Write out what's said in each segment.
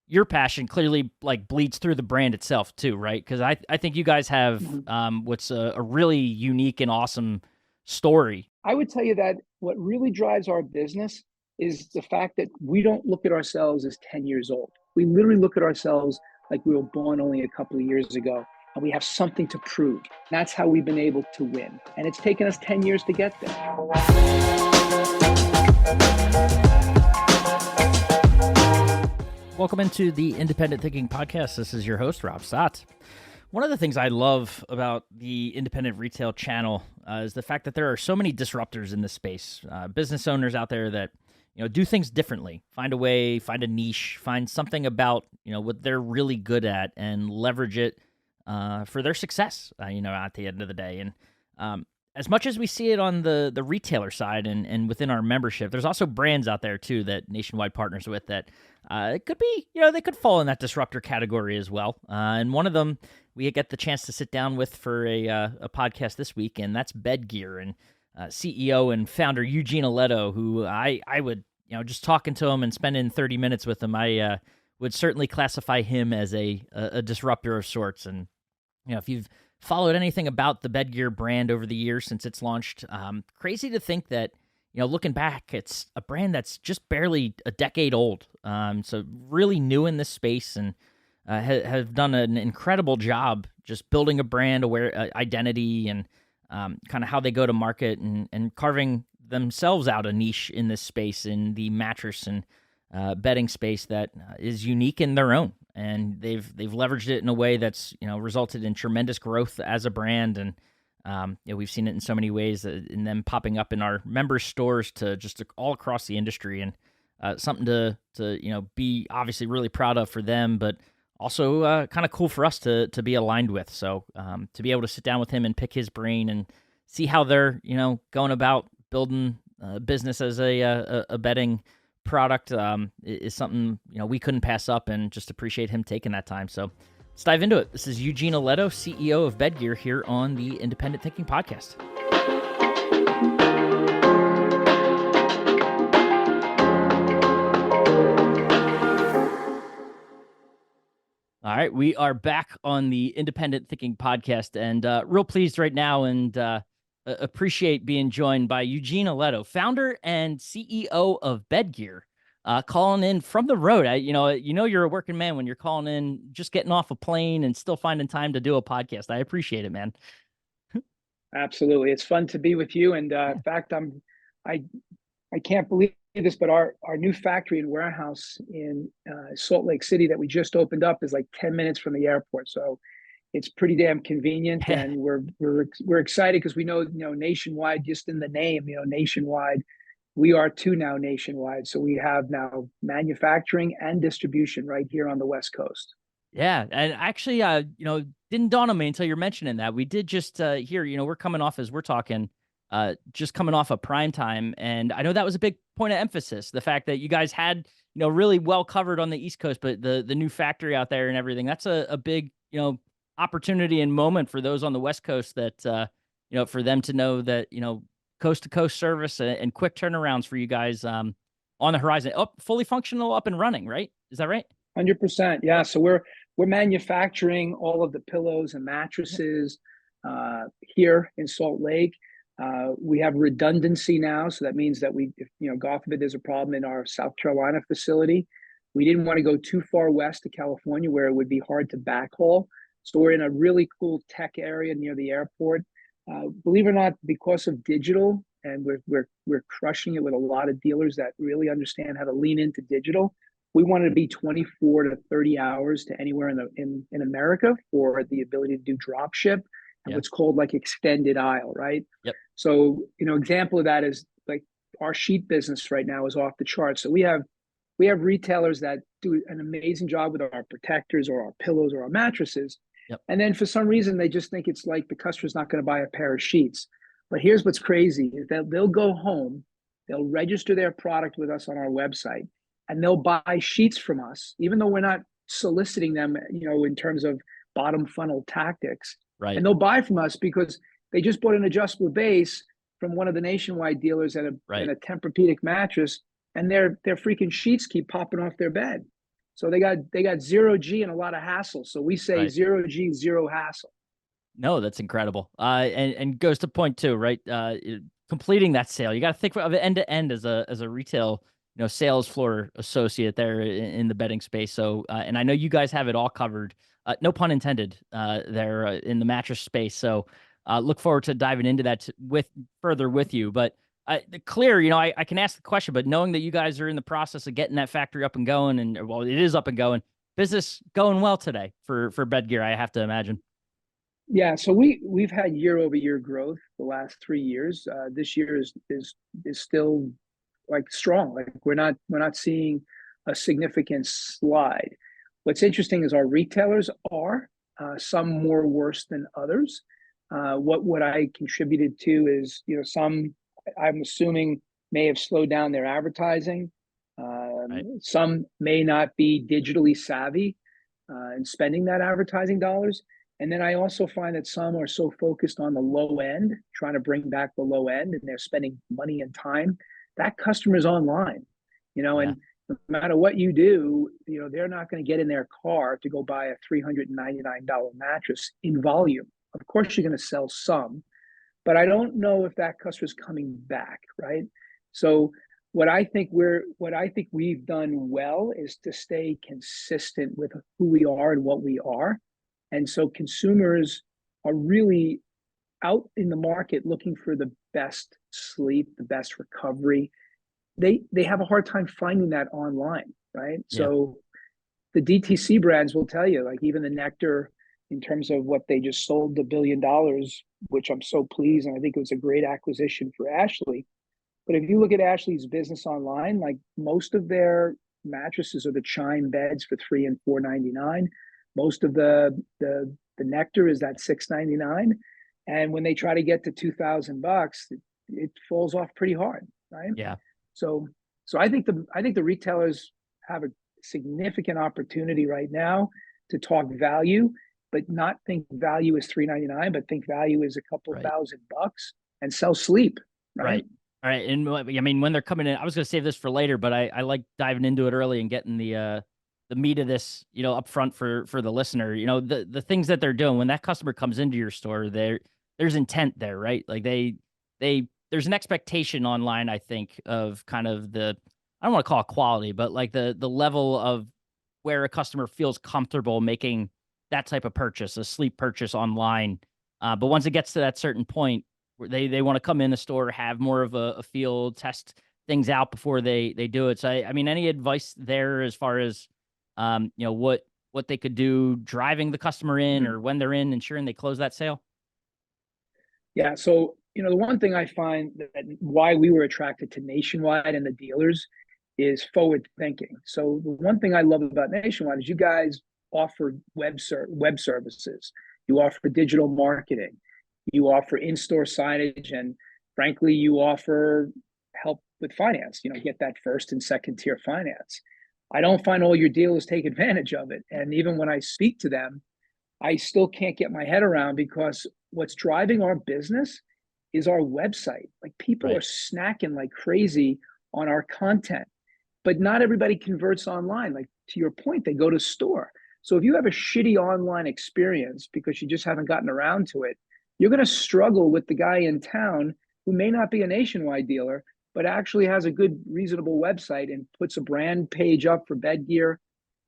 your passion clearly like bleeds through the brand itself too, right? Because I think you guys have Mhm. what's a really unique and awesome story. I would tell you that what really drives our business is the fact that we don't look at ourselves as 10 years old. We literally look at ourselves like we were born only a couple of years ago, and we have something to prove. That's how we've been able to win. And it's taken us 10 years to get there. Welcome into the Independent Thinking Podcast. This is your host, Rob Stott. One of the things I love about the independent retail channel is the fact that there are so many disruptors in this space, business owners out there that do things differently, find a way, find a niche, find something about what they're really good at, and leverage it for their success. At the end of the day, and as much as we see it on the retailer side and within our membership, there's also brands out there too that Nationwide partners with that it could be, they could fall in that disruptor category as well. And one of them we get the chance to sit down with for a podcast this week, and that's BEDGEAR and CEO and founder Eugene Alletto, who I would, just talking to him and spending 30 minutes with him, I would certainly classify him as a disruptor of sorts. And if you've followed anything about the BEDGEAR brand over the years since it's launched, crazy to think that, looking back, it's a brand that's just barely a decade old. So really new in this space, and have done an incredible job just building a brand aware identity, and kind of how they go to market, and carving themselves out a niche in this space, in the mattress and bedding space that is unique in their own. And they've leveraged it in a way that's resulted in tremendous growth as a brand. And we've seen it in so many ways, in them popping up in our member stores to just all across the industry, and something to be obviously really proud of for them, but also kind of cool for us to be aligned with. So to be able to sit down with him and pick his brain and see how they're going about building a business as a bedding product is something we couldn't pass up, and just appreciate him taking that time. So let's dive into it. This is Eugene Alletto, CEO of BEDGEAR, here on the Independent Thinking Podcast. All right, we are back on the Independent Thinking Podcast, and real pleased right now, and appreciate being joined by Eugene Alletto, founder and CEO of BEDGEAR, calling in from the road. You're a working man when you're calling in, just getting off a plane and still finding time to do a podcast. I appreciate it, man. Absolutely. It's fun to be with you. And in fact, I I can't believe this, but our new factory and warehouse in Salt Lake City that we just opened up is like 10 minutes from the airport. So it's pretty damn convenient, and we're excited because we know nationwide, just in the name, nationwide. We are too now nationwide. So we have now manufacturing and distribution right here on the West Coast. Yeah, and actually, didn't dawn on me until you're mentioning that. We did just hear, we're coming off, as we're talking, just coming off of prime time, and I know that was a big point of emphasis, the fact that you guys had, really well covered on the East Coast, but the new factory out there and everything, that's a big, opportunity and moment for those on the West Coast, that for them to know that, coast to coast service and quick turnarounds for you guys on the horizon, up fully functional, up and running, right? Is that right? 100%. Yeah. So we're manufacturing all of the pillows and Yep. mattresses here in Salt Lake. We have redundancy now, so that means that if, God forbid, there's a problem in our South Carolina facility, we didn't want to go too far west to California where it would be hard to backhaul. So we're in a really cool tech area near the airport. Believe it or not, because of digital, and we're crushing it with a lot of dealers that really understand how to lean into digital. We wanted to be 24 to 30 hours to anywhere in America for the ability to do drop ship and Yeah. what's called like extended aisle, right? Yep. So, example of that is like our sheet business right now is off the charts. So we have retailers that do an amazing job with our protectors or our pillows or our mattresses. Yep. And then for some reason, they just think it's like the customer's not going to buy a pair of sheets. But here's what's crazy is that they'll go home, they'll register their product with us on our website, and they'll buy sheets from us, even though we're not soliciting them, in terms of bottom funnel tactics. Right. And they'll buy from us because they just bought an adjustable base from one of the nationwide dealers and Right. a Tempur-Pedic mattress, and their freaking sheets keep popping off their bed. So they got zero G and a lot of hassle. So we say Right. zero G, zero hassle. No, that's incredible. And goes to point two, right? Completing that sale, you got to think of it end to end as a retail, sales floor associate there in the bedding space. So, and I know you guys have it all covered. No pun intended. There in the mattress space. So, look forward to diving into that further with you. But clear, I can ask the question, but knowing that you guys are in the process of getting that factory up and going, and well, it is up and going, business going well today for BEDGEAR, I have to imagine. Yeah, so we've had year over year growth the last 3 years. This year is still like strong. Like we're not seeing a significant slide. What's interesting is our retailers are some more worse than others. What I contributed to is some I'm assuming may have slowed down their advertising. Right. Some may not be digitally savvy and spending that advertising dollars. And then I also find that some are so focused on the low end, trying to bring back the low end, and they're spending money and time. That customer's online, Yeah. and no matter what you do, they're not going to get in their car to go buy a $399 mattress in volume. Of course, you're going to sell some, but I don't know if that customer's coming back, right? So what I think we've done well is to stay consistent with who we are and what we are. And so consumers are really out in the market looking for the best sleep, the best recovery. They have a hard time finding that online, right? Yeah. So the DTC brands will tell you, like even the Nectar, in terms of what they just sold $1 billion, which I'm so pleased, and I think it was a great acquisition for Ashley. But if you look at Ashley's business online, like most of their mattresses are the Chime beds for $3 and $4.99. Most of the Nectar is that $6.99, and when they try to get to $2,000, it falls off pretty hard, right? Yeah. So I think the retailers have a significant opportunity right now to talk value, but not think value is $3.99, but think value is a couple of Right. $1,000 and sell sleep, right? Right. All right. And I mean, when they're coming in, I was going to save this for later, but I like diving into it early and getting the meat of this, up front for the listener. The things that they're doing when that customer comes into your store, there's intent there, right? Like there's an expectation online, I think, of kind of I don't want to call it quality, but like the level of where a customer feels comfortable making that type of purchase, a sleep purchase online. But once it gets to that certain point, where they want to come in the store, have more of a feel, test things out before they do it. So I mean, any advice there as far as what they could do driving the customer in, or when they're in, ensuring they close that sale? Yeah. So, the one thing I find that why we were attracted to Nationwide and the dealers is forward thinking. So, the one thing I love about Nationwide is you guys offer web services, you offer digital marketing, you offer in store signage, and frankly, you offer help with finance, get that first and second tier finance. I don't find all your dealers take advantage of it. And even when I speak to them, I still can't get my head around because what's driving our business is our website. Like people are Right. snacking like crazy on our content, but not everybody converts online. Like to your point, they go to store. So if you have a shitty online experience because you just haven't gotten around to it, you're going to struggle with the guy in town who may not be a Nationwide dealer, but actually has a good, reasonable website and puts a brand page up for bed gear.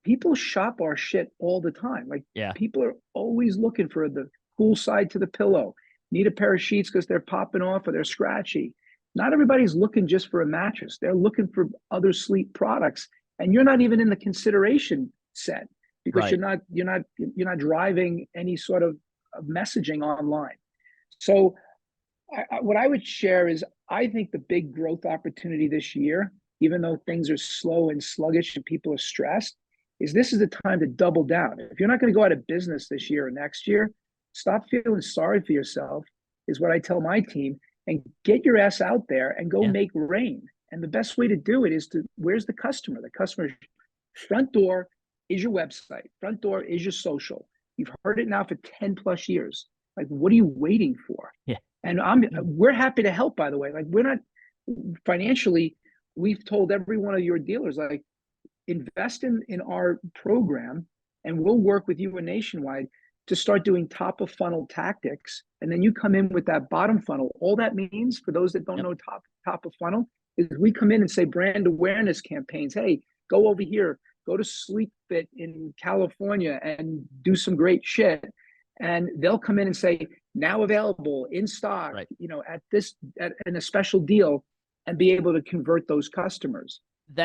People shop our shit all the time. Like Yeah. people are always looking for the cool side to the pillow. Need a pair of sheets because they're popping off or they're scratchy. Not everybody's looking just for a mattress. They're looking for other sleep products, and you're not even in the consideration set because Right. you're not driving any sort of messaging online. So what I would share is I think the big growth opportunity this year, even though things are slow and sluggish and people are stressed, is this is the time to double down. If you're not going to go out of business this year or next year, stop feeling sorry for yourself, is what I tell my team, and get your ass out there and go Yeah. make rain. And the best way to do it is where's the customer? The customer's front door is your website, front door is your social. You've heard it now for 10 plus years. Like, what are you waiting for? Yeah. And we're happy to help, by the way. Like, we're not financially, we've told every one of your dealers, like, invest in our program, and we'll work with you and Nationwide to start doing top of funnel tactics. And then you come in with that bottom funnel. All that means, for those that don't know top of funnel, is we come in and say brand awareness campaigns. Hey, go over here, go to Sleep Fit in California and do some great shit. And they'll come in and say, now available in stock, Right. at a special deal, and be able to convert those customers.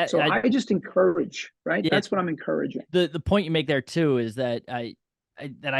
So I just encourage, right? Yeah, that's what I'm encouraging. The point you make there too is that I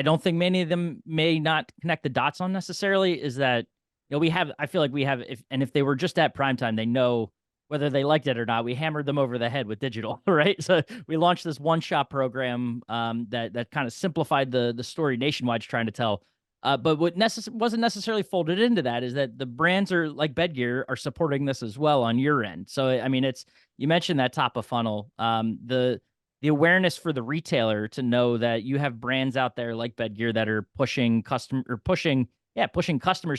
don't think many of them may not connect the dots on necessarily, is that, I feel like we have, if they were just at primetime, they know whether they liked it or not. We hammered them over the head with digital, right? So we launched this one-shop program that kind of simplified the story Nationwide's trying to tell. But what wasn't necessarily folded into that is that the brands are like BEDGEAR are supporting this as well on your end. So I mean, you mentioned that top of funnel, the awareness for the retailer to know that you have brands out there like BEDGEAR that are pushing customers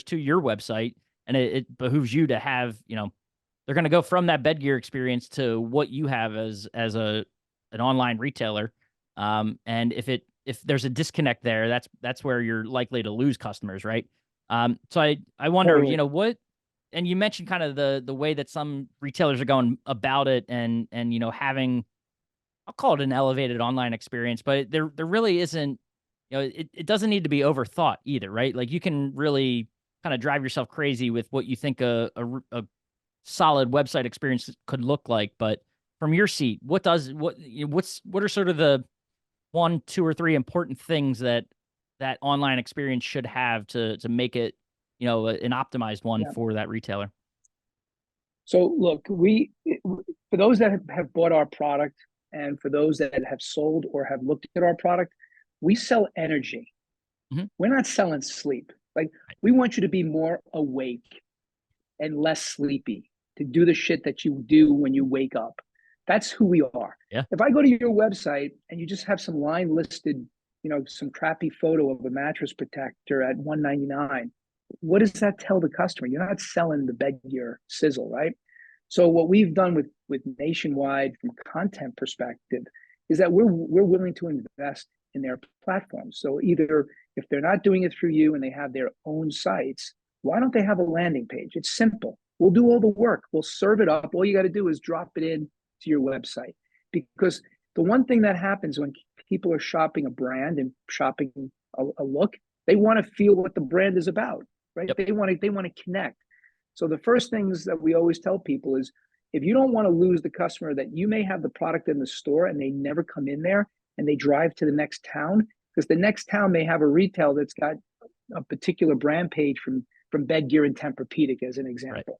to your website, and it behooves you to have, they're going to go from that BEDGEAR experience to what you have as an online retailer. And if there's a disconnect there, that's where you're likely to lose customers, right? So I wonder, Totally. what, and you mentioned kind of the way that some retailers are going about it, and having, I'll call it an elevated online experience, but there really isn't, it doesn't need to be overthought either, right? Like, you can really kind of drive yourself crazy with what you think a solid website experience could look like. But from your seat, what are sort of the 1, 2, or 3 important things that online experience should have to make it, an optimized one for that retailer? So look, for those that have bought our product, and for those that have sold or have looked at our product, we sell energy. Mm-hmm. We're not selling sleep. Like, we want you to be more awake and less sleepy, to do the shit that you do when you wake up. That's who we are. Yeah. If I go to your website and you just have some line listed, some crappy photo of a mattress protector at $199, what does that tell the customer? You're not selling the BEDGEAR sizzle, right? So what we've done with Nationwide from a content perspective is that we're willing to invest in their platforms. So either, if they're not doing it through you and they have their own sites, why don't they have a landing page? It's simple. We'll do all the work. We'll serve it up. All you got to do is drop it in to your website. Because the one thing that happens when people are shopping a brand and shopping a look, they want to feel what the brand is about, right? Yep. They want to connect. So the first things that we always tell people is, if you don't want to lose the customer, that you may have the product in the store and they never come in there and they drive to the next town, because the next town may have a retail that's got a particular brand page from BEDGEAR and Tempur-Pedic, as an example. Right.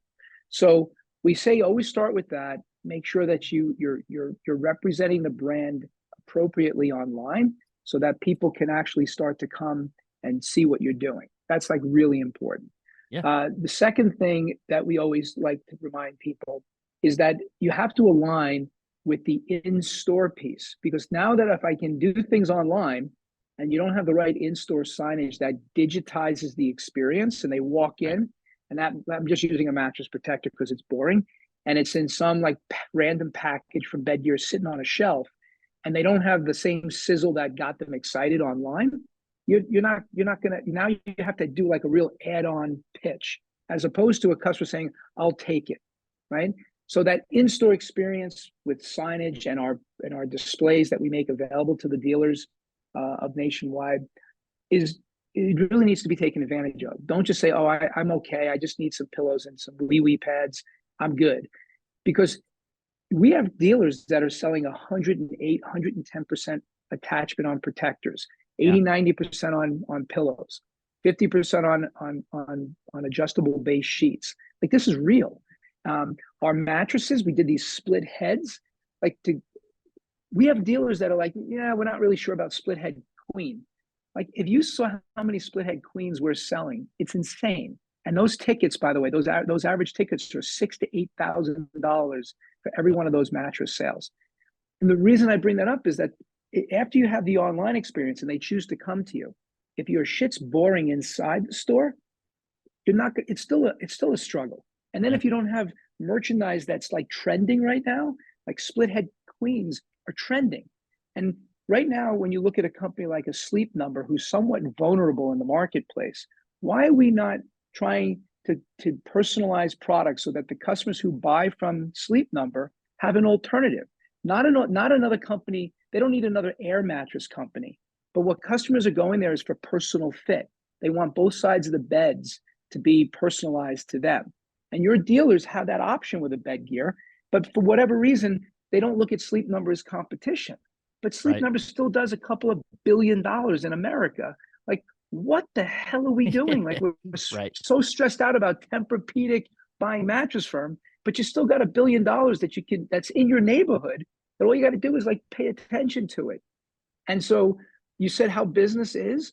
So we say always start with that. Make sure that you're representing the brand appropriately online, so that people can actually start to come and see what you're doing. That's like really important. Yeah. The second thing that we always like to remind people is that you have to align with the in-store piece, because now that if I can do things online and you don't have the right in-store signage that digitizes the experience, and they walk in, and that, I'm just using a mattress protector because it's boring, and it's in some like random package from BEDGEAR sitting on a shelf, and they don't have the same sizzle that got them excited online, you're not gonna, now you have to do like a real add-on pitch, as opposed to a customer saying, I'll take it, right? So that in-store experience with signage and our displays that we make available to the dealers of Nationwide it really needs to be taken advantage of. Don't just say, oh, I'm okay, I just need some pillows and some wee pads, I'm good. Because we have dealers that are selling 108, 110% attachment on protectors, 80, 90% on pillows, 50% on adjustable base sheets. Like, this is real. Our mattresses, we did these split heads. We have dealers that are like, yeah, we're not really sure about split head queen. Like, if you saw how many split head queens we're selling, it's insane. And those tickets, by the way, those average tickets are $6,000 to $8,000 for every one of those mattress sales. And the reason I bring that up is that after you have the online experience and they choose to come to you, if your shit's boring inside the store, you're not. It's still a struggle. And then if you don't have merchandise that's like trending right now, like split head queens, are trending. And right now, when you look at a company like a Sleep Number, who's somewhat vulnerable in the marketplace, why are we not trying to personalize products so that the customers who buy from Sleep Number have an alternative? Not another company. They don't need another air mattress company. But what customers are going there is for personal fit. They want both sides of the beds to be personalized to them. And your dealers have that option with a BEDGEAR, but for whatever reason, they don't look at Sleep Number as competition. But Sleep Right. Number still does a couple of $1 billion in America. Like, what the hell are we doing? Like, we're Right. so stressed out about Tempur-Pedic buying mattress firm, but you still got $1 billion that's in your neighborhood, that all you got to do is like pay attention to it. And so you said how business is.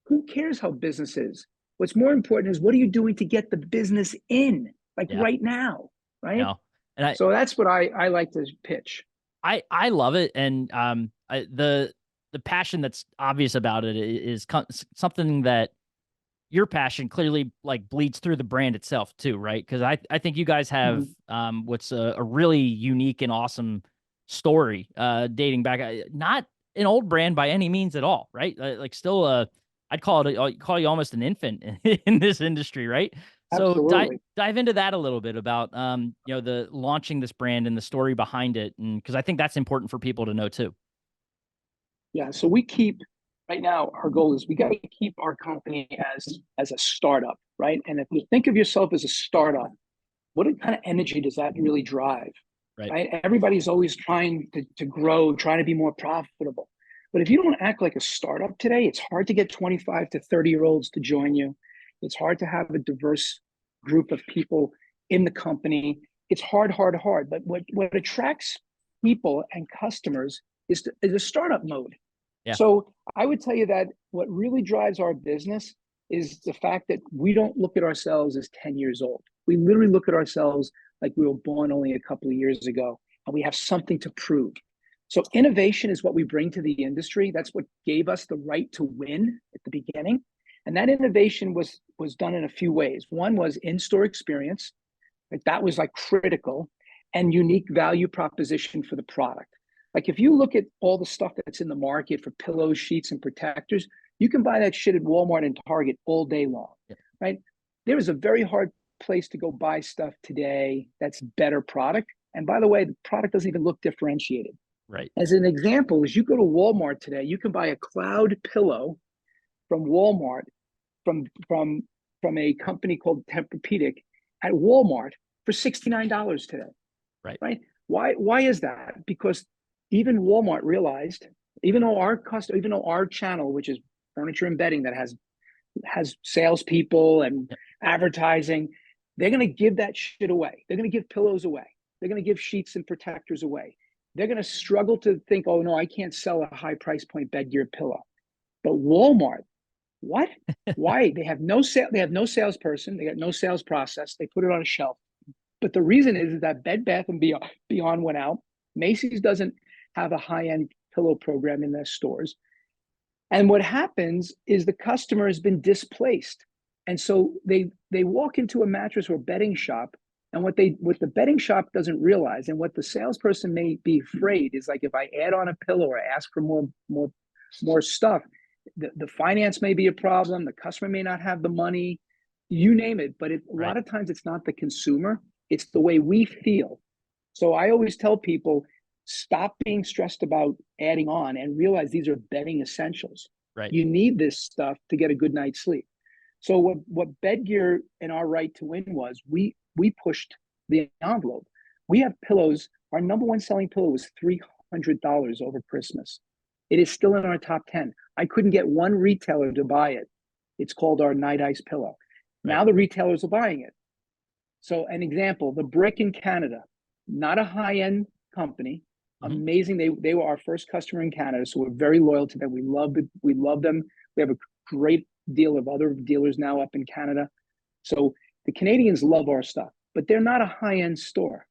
Who cares how business is? What's more important is what are you doing to get the business in, like Yeah. right now, right? No. And So that's what I like to pitch. I love it, and the passion that's obvious about it is something that your passion clearly like bleeds through the brand itself too, right? Because I think you guys have Mhm. what's a really unique and awesome story dating back, not an old brand by any means at all, right? Like still I'd call you almost an infant in this industry, right? So Absolutely. dive into that a little bit about the launching this brand and the story behind it, and because I think that's important for people to know too. Yeah. So we keep right now, our goal is we got to keep our company as a startup, right? And if you think of yourself as a startup, what kind of energy does that really drive? Right. Right? Everybody's always trying to grow, trying to be more profitable. But if you don't act like a startup today, it's hard to get 25 to 30-year-olds to join you. It's hard to have a diverse group of people in the company. It's hard, hard, hard. But what attracts people and customers is a startup mode. Yeah. So I would tell you that what really drives our business is the fact that we don't look at ourselves as 10 years old. We literally look at ourselves like we were born only a couple of years ago, and we have something to prove. So innovation is what we bring to the industry. That's what gave us the right to win at the beginning. And that innovation was done in a few ways. One was in-store experience. Like that was like critical, and unique value proposition for the product. Like if you look at all the stuff that's in the market for pillows, sheets, and protectors, you can buy that shit at Walmart and Target all day long, Yeah. right? There is a very hard place to go buy stuff today that's better product. And by the way, the product doesn't even look differentiated. Right. As an example, as you go to Walmart today, you can buy a cloud pillow from Walmart from from from a company called Tempur-Pedic at Walmart for $69 today, Right. right? Why is that? Because even Walmart realized, even though our channel, which is furniture and bedding, that has salespeople and Yep. advertising, they're going to give that shit away. They're going to give pillows away. They're going to give sheets and protectors away. They're going to struggle to think, oh no, I can't sell a high price point bed gear pillow. But Walmart, what? Why? They have no sale. They have no salesperson. They got no sales process. They put it on a shelf. But the reason is that Bed Bath and Beyond went out. Macy's doesn't have a high end pillow program in their stores. And what happens is the customer has been displaced. And so they walk into a mattress or bedding shop, and what the bedding shop doesn't realize, and what the salesperson may be afraid is, like, if I add on a pillow or ask for more stuff, the finance may be a problem, the customer may not have the money, you name it. But a Right. lot of times it's not the consumer, it's the way we feel. So I always tell people, stop being stressed about adding on and realize these are bedding essentials. Right. You need this stuff to get a good night's sleep. So what BEDGEAR and our right to win was, we pushed the envelope. We have pillows. Our number one selling pillow was $300 over Christmas. It is still in our top 10. I couldn't get one retailer to buy it. It's called our Night Ice pillow. Right. Now the retailers are buying it. So an example, the Brick in Canada, not a high-end company, Hmm. amazing. They were our first customer in Canada, so we're very loyal to them. We love it. We love them. We have a great deal of other dealers now up in Canada. So the Canadians love our stuff, but they're not a high-end store.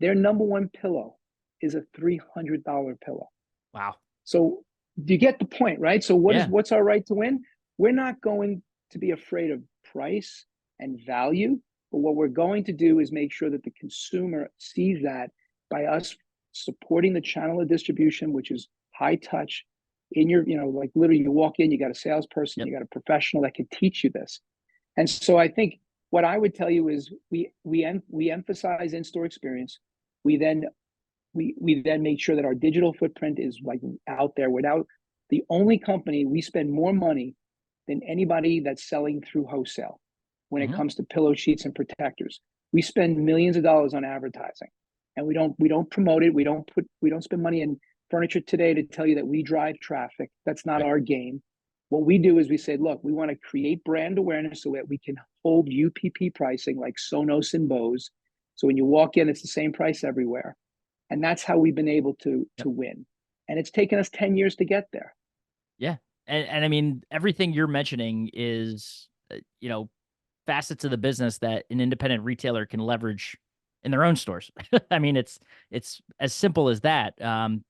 Their number one pillow is a $300 pillow. Wow. So do you get the point, right? So Yeah. what's our right to win? We're not going to be afraid of price and value, but what we're going to do is make sure that the consumer sees that by us supporting the channel of distribution, which is high touch. In your, like literally, you walk in, you got a salesperson, Yep. you got a professional that can teach you this. And so I think what I would tell you is we emphasize in-store experience. We then make sure that our digital footprint is like out there. We're now the only company, we spend more money than anybody that's selling through wholesale when it comes to pillow sheets and protectors. We spend millions of dollars on advertising, and we don't promote it. We don't spend money in furniture today to tell you that we drive traffic. That's not Right. our game. What we do is we say, look, we want to create brand awareness so that we can hold UPP pricing like Sonos and Bose. So when you walk in, it's the same price everywhere. And that's how we've been able to Yep. win. And it's taken us 10 years to get there. Yeah. And I mean, everything you're mentioning is, facets of the business that an independent retailer can leverage in their own stores. I mean, it's as simple as that.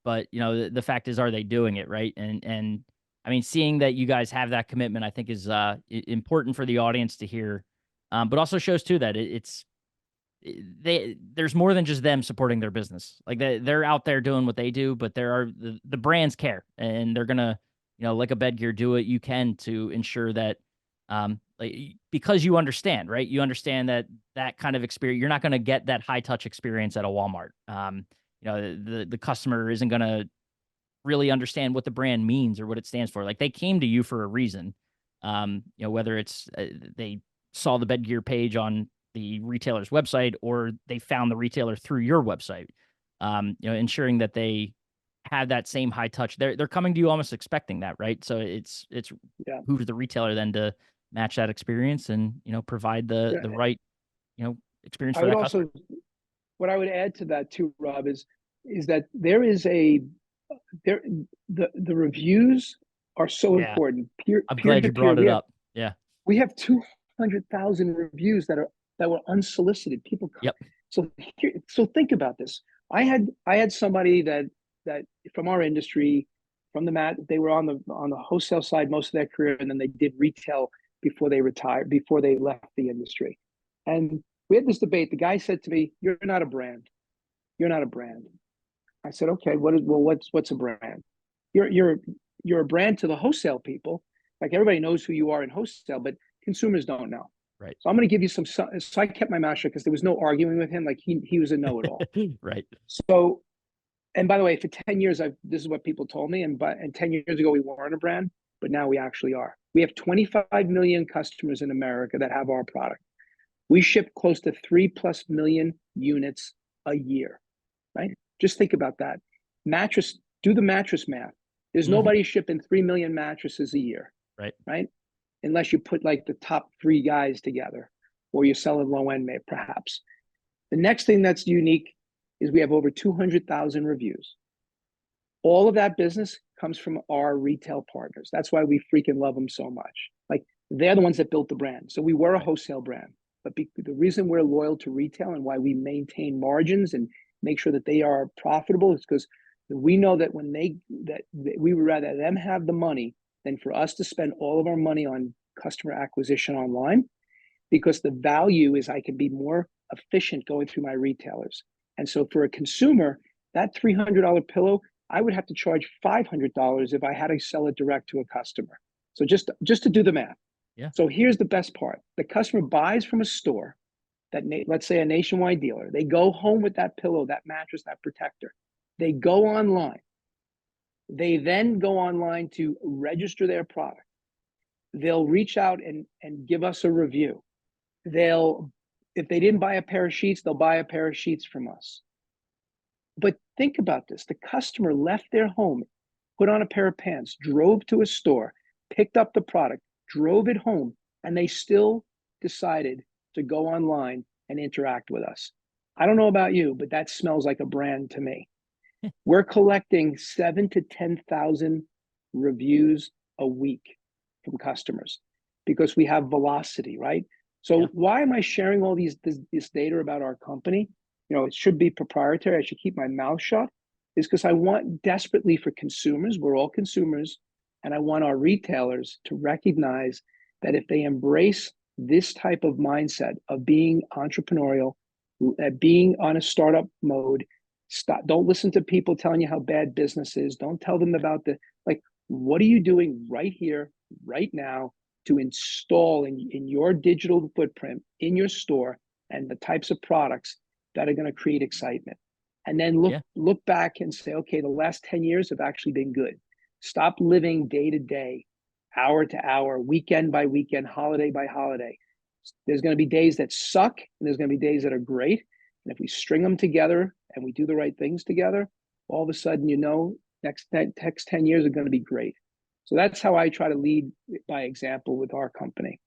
But the fact is, are they doing it right? And I mean, seeing that you guys have that commitment, I think is important for the audience to hear. But also shows too that there's more than just them supporting their business. Like they're out there doing what they do, but there are the brands care, and they're gonna, like a BEDGEAR, do what you can to ensure that, like, because you understand, right? You understand that kind of experience, you're not gonna get that high touch experience at a Walmart. The customer isn't gonna really understand what the brand means or what it stands for. Like they came to you for a reason. Whether it's they saw the BEDGEAR page on the retailer's website or they found the retailer through your website. Ensuring that they have that same high touch. They're coming to you almost expecting that, right? So it's Yeah. who's the retailer then to match that experience and provide the Yeah. right experience I for would that customer. also, what I would add to that too, Rob, is that there is a there the reviews are so Yeah, important. Peer I'm peer glad to you peer. brought it up. Yeah. We have 200,000 reviews that were unsolicited. People come. Yep. So think about this. I had somebody that from our industry, from the mat, they were on the wholesale side most of their career, and then they did retail before they retired, before they left the industry. And we had this debate. The guy said to me, "You're not a brand. You're not a brand." I said, "Okay, what's a brand? You're a brand to the wholesale people. Like everybody knows who you are in wholesale, but consumers don't know." Right. So I'm going to give you some. So I kept my mouth shut because there was no arguing with him. Like he was a know-it-all. Right. So, and by the way, for 10 years, this is what people told me. And 10 years ago, we weren't a brand, but now we actually are. We have 25 million customers in America that have our product. We ship close to 3+ million units a year, right? Just think about that. Do the mattress math. There's nobody shipping 3 million mattresses a year, Right. right? Unless you put like the top 3 guys together, or you're selling low end, perhaps. The next thing that's unique is we have over 200,000 reviews. All of that business comes from our retail partners. That's why we freaking love them so much. Like they're the ones that built the brand. So we were a Right. wholesale brand, but the reason we're loyal to retail and why we maintain margins and make sure that they are profitable is because we know that we would rather them have the money than for us to spend all of our money on customer acquisition online, because the value is I can be more efficient going through my retailers. And so for a consumer, that $300 pillow, I would have to charge $500 if I had to sell it direct to a customer. So just to do the math. Yeah. So here's the best part. The customer buys from a store, let's say a nationwide dealer. They go home with that pillow, that mattress, that protector. They go online. They then go online to register their product. They'll reach out and give us a review. If they didn't buy a pair of sheets, they'll buy a pair of sheets from us. But think about this. The customer left their home, put on a pair of pants, drove to a store, picked up the product, drove it home, and they still decided to go online and interact with us. I don't know about you, but that smells like a brand to me. We're collecting 7 to 10,000 reviews a week from customers because we have velocity, right? So Yeah. why am I sharing all this data about our company? It should be proprietary. I should keep my mouth shut. Is because I want desperately for consumers. We're all consumers, and I want our retailers to recognize that if they embrace this type of mindset of being entrepreneurial, being on a startup mode, Stop. Don't listen to people telling you how bad business is. Don't tell them about like, what are you doing right here, right now to install in your digital footprint in your store and the types of products that are going to create excitement. And then Yeah. look back and say, okay, the last 10 years have actually been good. Stop living day to day, hour to hour, weekend by weekend, holiday by holiday. There's going to be days that suck and there's going to be days that are great. And if we string them together and we do the right things together, all of a sudden, next 10 years are going to be great. So that's how I try to lead by example with our company.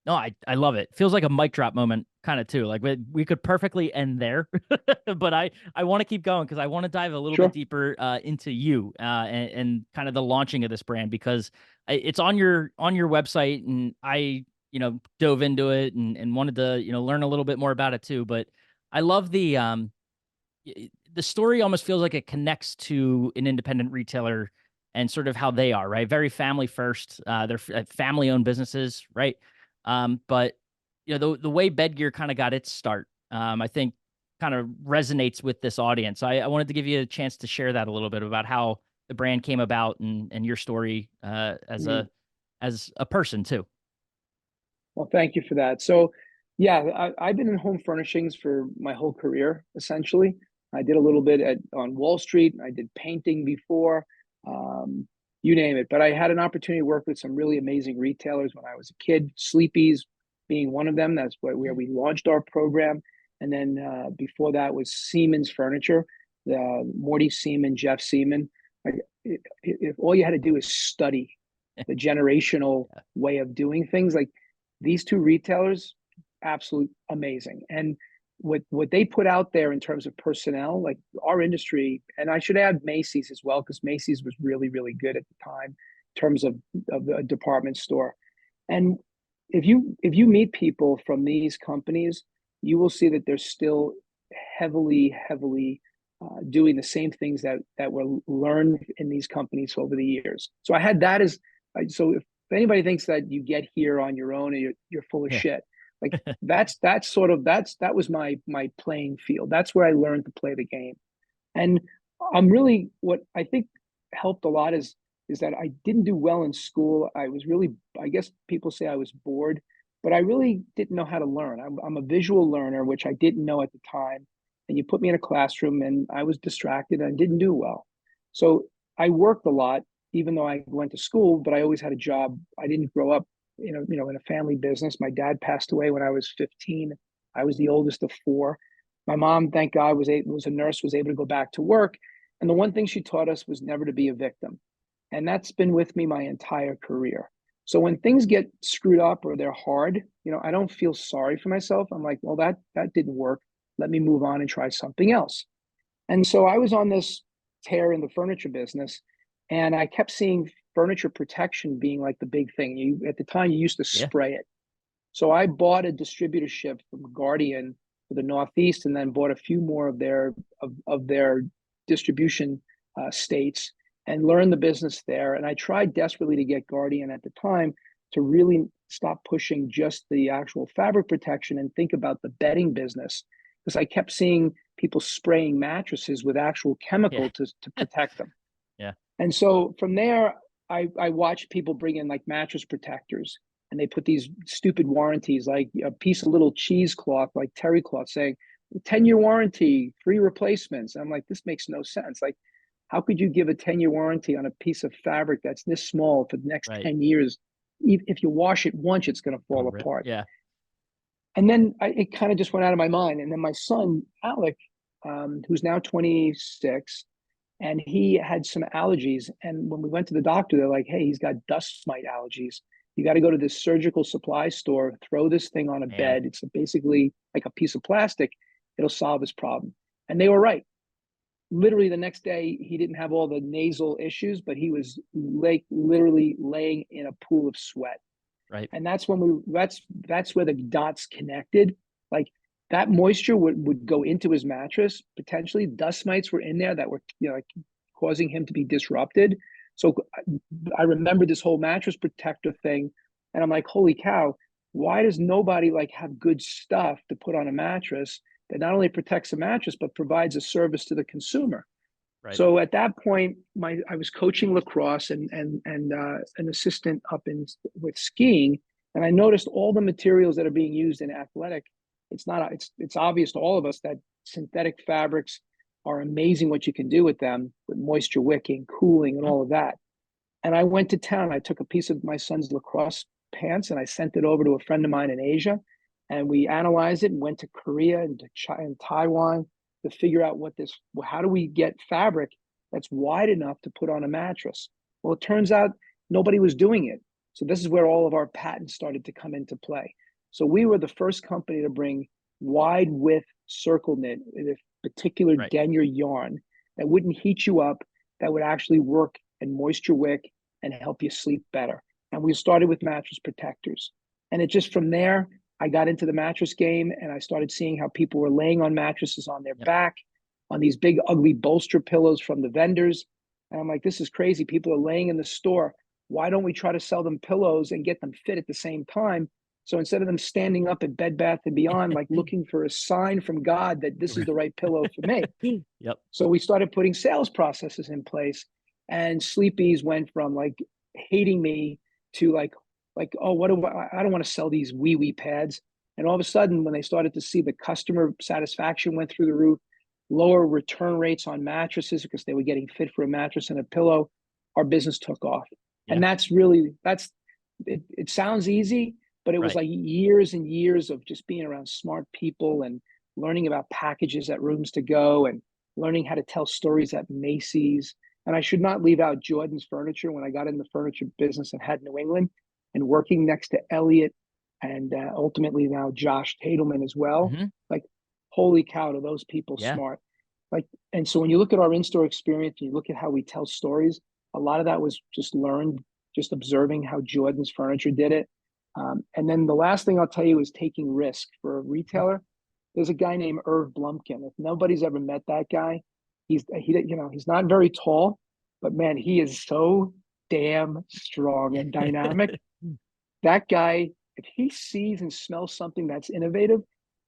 No, I love it. Feels like a mic drop moment kind of too. Like we could perfectly end there, but I want to keep going because I want to dive a little bit Sure. deeper into you and kind of the launching of this brand because it's on your website and I dove into it and wanted to learn a little bit more about it too. But I love the story almost feels like it connects to an independent retailer and sort of how they are, right? Very family first. They're family owned businesses, right? But the way BEDGEAR kind of got its start, I think kind of resonates with this audience. I wanted to give you a chance to share that a little bit about how the brand came about and your story Mm. as a person too. Well, thank you for that. So, yeah, I've been in home furnishings for my whole career, essentially. I did a little bit on Wall Street. I did painting before, um, you name it. But I had an opportunity to work with some really amazing retailers when I was a kid, Sleepy's being one of them. That's where we launched our program. And then before that was Siemens Furniture, Morty Seaman, Jeff Seaman. Like, if all you had to do is study the generational way of doing things, like these two retailers, absolute amazing. And what they put out there in terms of personnel, like our industry, and I should add Macy's as well, because Macy's was really, really good at the time in terms of a department store. And if you meet people from these companies, you will see that they're still heavily doing the same things that were learned in these companies over the years. So I had that as so if anybody thinks that you get here on your own and you're full of Yeah. shit, like that was my playing field. That's where I learned to play the game. And I'm really, what I think helped a lot is that I didn't do well in school. I was really, I guess people say I was bored, but I really didn't know how to learn. I'm a visual learner, which I didn't know at the time. And you put me in a classroom and I was distracted and I didn't do well. So I worked a lot, even though I went to school, but I always had a job. I didn't grow up, in a family business. My dad passed away when I was 15. I was the oldest of four. My mom, thank God, was a nurse, was able to go back to work. And the one thing she taught us was never to be a victim. And that's been with me my entire career. So when things get screwed up or they're hard, I don't feel sorry for myself. I'm like, well, that didn't work. Let me move on and try something else. And so I was on this tear in the furniture business, and I kept seeing furniture protection being like the big thing. At the time you used to Yeah. spray it. So I bought a distributorship from Guardian for the Northeast, and then bought a few more of their distribution states and learned the business there. And I tried desperately to get Guardian at the time to really stop pushing just the actual fabric protection and think about the bedding business, because I kept seeing people spraying mattresses with actual Yeah. chemical to protect them. Yeah. And so from there, I watched people bring in like mattress protectors, and they put these stupid warranties, like a piece of little cheesecloth, like terry cloth, saying 10-year warranty, free replacements. And I'm like, this makes no sense. Like, how could you give a 10-year warranty on a piece of fabric that's this small for the next Right. 10 years? If you wash it once, it's going to fall apart. Yeah. And then it kind of just went out of my mind. And then my son, Alec, who's now 26, and he had some allergies. And when we went to the doctor, they're like, hey, he's got dust mite allergies. You got to go to this surgical supply store, throw this thing on a Man. bed. It's basically like a piece of plastic. It'll solve his problem. And they were right. Literally the next day, he didn't have all the nasal issues, but he was literally laying in a pool of sweat. Right. And that's where the dots connected. Like, that moisture would go into his mattress. Potentially dust mites were in there that were like causing him to be disrupted. So I remember this whole mattress protector thing, and I'm like, holy cow, why does nobody like have good stuff to put on a mattress that not only protects the mattress, but provides a service to the consumer. Right. So at that point, I was coaching lacrosse and an assistant up in with skiing, and I noticed all the materials that are being used in athletic. It's obvious to all of us that synthetic fabrics are amazing what you can do with them, with moisture wicking, cooling, and Mhm. all of that. And I went to town. I took a piece of my son's lacrosse pants and I sent it over to a friend of mine in Asia. And we analyzed it and went to Korea and to China and Taiwan to figure out how do we get fabric that's wide enough to put on a mattress? Well, it turns out nobody was doing it. So this is where all of our patents started to come into play. So we were the first company to bring wide width circle knit, a particular Right. denier yarn that wouldn't heat you up, that would actually work and moisture wick and help you sleep better. And we started with mattress protectors. And it just from there, I got into the mattress game and I started seeing how people were laying on mattresses on their Yep. back, on these big, ugly bolster pillows from the vendors. And I'm like, this is crazy. People are laying in the store. Why don't we try to sell them pillows and get them fit at the same time? So instead of them standing up at Bed Bath and Beyond, like looking for a sign from God that this is the right pillow for me. Yep. So we started putting sales processes in place, and Sleepy's went from like hating me to oh, what do I don't want to sell these wee pads. And all of a sudden, when they started to see the customer satisfaction went through the roof, lower return rates on mattresses because they were getting fit for a mattress and a pillow, our business took off. Yeah. And it sounds easy, but it was Right. like years and years of just being around smart people and learning about packages at Rooms to Go and learning how to tell stories at Macy's. And I should not leave out Jordan's Furniture. When I got in the furniture business and had New England and working next to Elliot and ultimately now Josh Tadelman as well, Hmm. like, holy cow, are those people Yeah. smart? Like, and so when you look at our in-store experience and you look at how we tell stories, a lot of that was just learned, just observing how Jordan's Furniture did it. And then the last thing I'll tell you is taking risk for a retailer. There's a guy named Irv Blumkin. If nobody's ever met that guy, he's not very tall, but man, he is so damn strong and dynamic. That guy, if he sees and smells something that's innovative,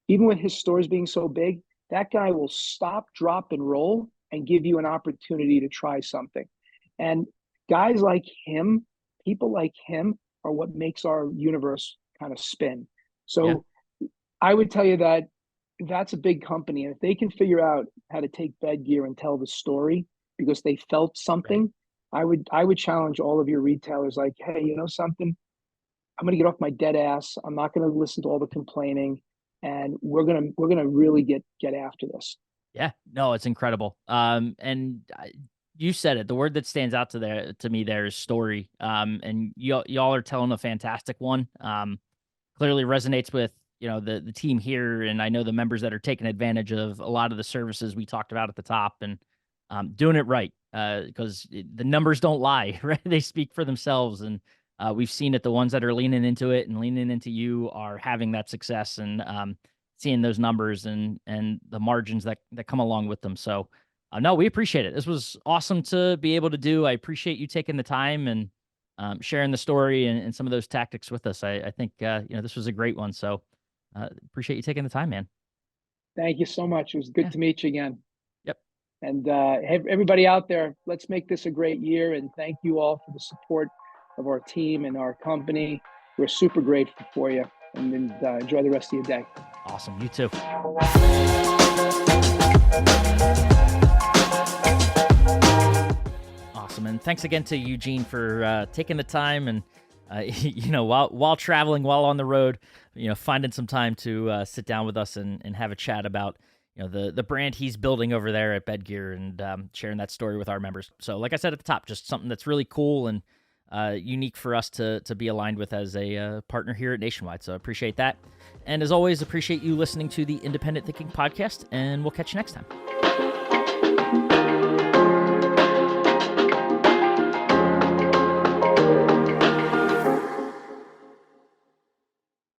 even with his stores being so big, that guy will stop, drop, and roll and give you an opportunity to try something. And guys like him, people like him, are what makes our universe kind of spin. Yeah. So I would tell you that that's a big company. And if they can figure out how to take BEDGEAR and tell the story because they felt Right. something, I would challenge all of your retailers like, hey, you know something? I'm going to get off my dead ass. I'm not going to listen to all the complaining, and we're gonna really get after this. Yeah, no, it's incredible. You said it. The word that stands out to me there is story. And y'all are telling a fantastic one. Clearly resonates with the team here, and I know the members that are taking advantage of a lot of the services we talked about at the top, and doing it right because the numbers don't lie, right? They speak for themselves, and we've seen it. The ones that are leaning into it and leaning into you are having that success, and seeing those numbers and the margins that come along with them. So, no, we appreciate it. This was awesome to be able to do. I appreciate you taking the time and sharing the story and some of those tactics with us. I think this was a great one. So, appreciate you taking the time, man. Thank you so much. It was good Yeah. to meet you again. Yep. And everybody out there, let's make this a great year. And thank you all for the support of our team and our company. We're super grateful for you. And enjoy the rest of your day. Awesome. You too. Awesome. And thanks again to Eugene for taking the time and, while traveling, while on the road, finding some time to sit down with us and have a chat about, the brand he's building over there at BEDGEAR and sharing that story with our members. So like I said at the top, just something that's really cool and unique for us to be aligned with as a partner here at Nationwide. So I appreciate that. And as always, appreciate you listening to the Independent Thinking Podcast, and we'll catch you next time.